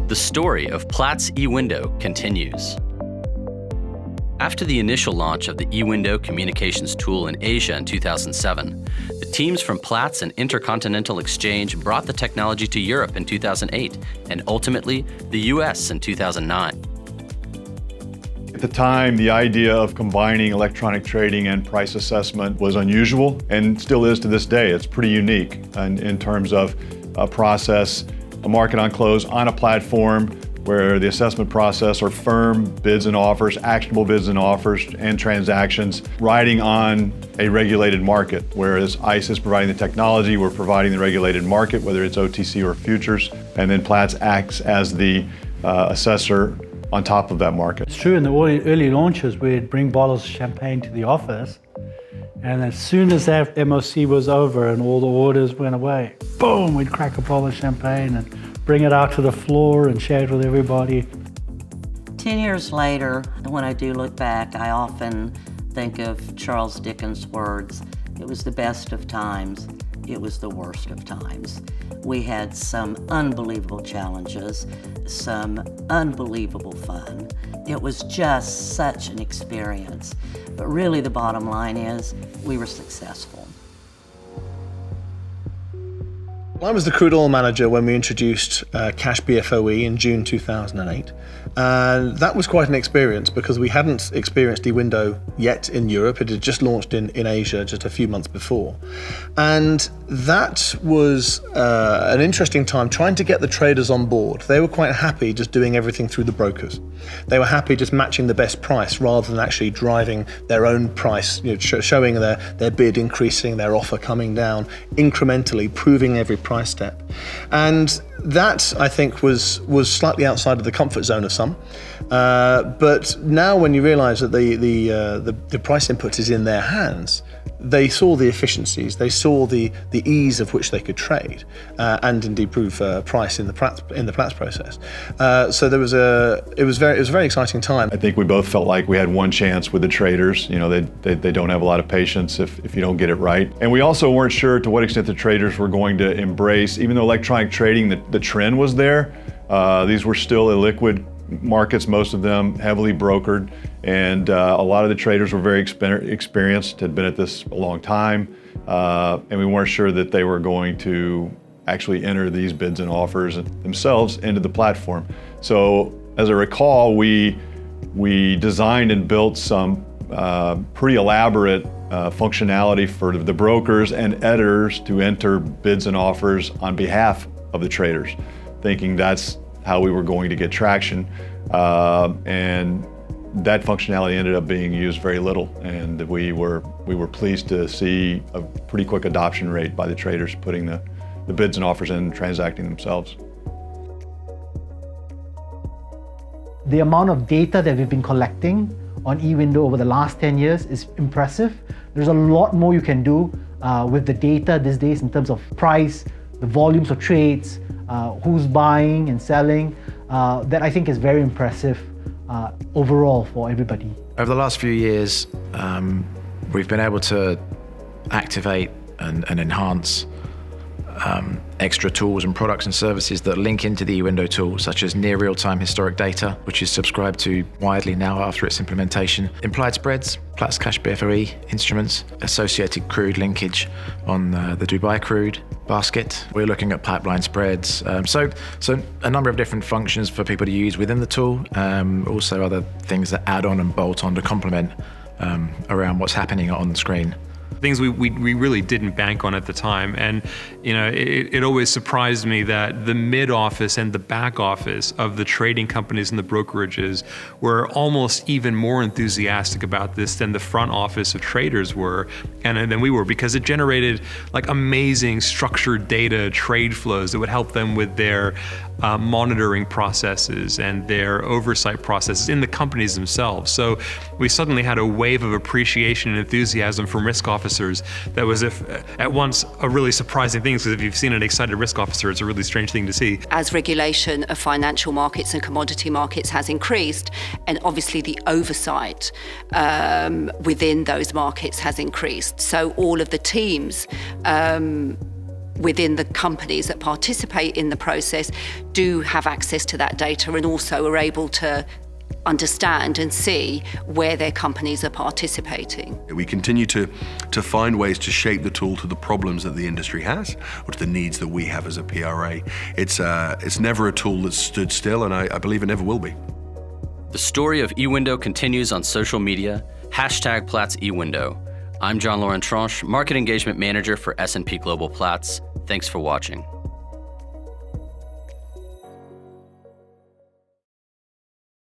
The story of Platts eWindow continues. After the initial launch of the eWindow communications tool in Asia in 2007, the teams from Platts and Intercontinental Exchange brought the technology to Europe in 2008 and ultimately the US in 2009. At the time, the idea of combining electronic trading and price assessment was unusual and still is to this day. It's pretty unique in terms of a process, a market on close on a platform where the assessment process are firm bids and offers, actionable bids and offers, and transactions riding on a regulated market. Whereas ICE is providing the technology, we're providing the regulated market, whether it's OTC or futures, and then Platts acts as the assessor on top of that market. It's true, in the early launches, we'd bring bottles of champagne to the office, and as soon as that MOC was over and all the orders went away, boom, we'd crack a bottle of champagne and bring it out to the floor and share it with everybody. 10 years later, when I do look back, I often think of Charles Dickens' words, "It was the best of times, it was the worst of times." We had some unbelievable challenges, some unbelievable fun. It was just such an experience. But really the bottom line is, we were successful. I was the crude oil manager when we introduced cash BFOE in June 2008. And that was quite an experience because we hadn't experienced eWindow yet in Europe. It had just launched in Asia just a few months before. And that was an interesting time trying to get the traders on board. They were quite happy just doing everything through the brokers. They were happy just matching the best price rather than actually driving their own price, showing their bid increasing, their offer coming down, incrementally proving every price step. And that, I think, was slightly outside of the comfort zone of some. But now when you realize that the price input is in their hands, they saw the efficiencies, they saw the ease of which they could trade and indeed prove price in the Platts process. So it was a very exciting time. I think we both felt like we had one chance with the traders. You know, they don't have a lot of patience if you don't get it right. And we also weren't sure to what extent the traders were going to embrace, even though electronic trading, the trend was there. These were still illiquid markets, most of them heavily brokered, and a lot of the traders were very experienced, had been at this a long time, and we weren't sure that they were going to actually enter these bids and offers themselves into the platform. So as I recall, we designed and built some pretty elaborate functionality for the brokers and editors to enter bids and offers on behalf of the traders, thinking that's how we were going to get traction, and that functionality ended up being used very little, and we were pleased to see a pretty quick adoption rate by the traders putting the bids and offers in and transacting themselves. The amount of data that we've been collecting on eWindow over the last 10 years is impressive. There's a lot more you can do with the data these days in terms of price, the volumes of trades, who's buying and selling, that I think is very impressive overall for everybody. Over the last few years, we've been able to activate and enhance extra tools and products and services that link into the eWindow tool, such as near real-time historic data, which is subscribed to widely now after its implementation, implied spreads, Platts Cash BFOE instruments, associated crude linkage on the Dubai crude basket. We're looking at pipeline spreads, so a number of different functions for people to use within the tool, also other things that add on and bolt on to complement around what's happening on the screen. Things we really didn't bank on at the time. And it always surprised me that the mid office and the back office of the trading companies and the brokerages were almost even more enthusiastic about this than the front office of traders were, and then we were, because it generated like amazing structured data trade flows that would help them with their monitoring processes and their oversight processes in the companies themselves. So we suddenly had a wave of appreciation and enthusiasm from risk officers that was at once a really surprising thing, because if you've seen an excited risk officer, it's a really strange thing to see. As regulation of financial markets and commodity markets has increased, and obviously the oversight within those markets has increased, so all of the teams within the companies that participate in the process do have access to that data and also are able to understand and see where their companies are participating. We continue to find ways to shape the tool to the problems that the industry has or to the needs that we have as a PRA. It's never a tool that's stood still, and I believe it never will be. The story of eWindow continues on social media, #Platts eWindow. I'm John Laurent Tranche, Market Engagement Manager for S&P Global Platts. Thanks for watching.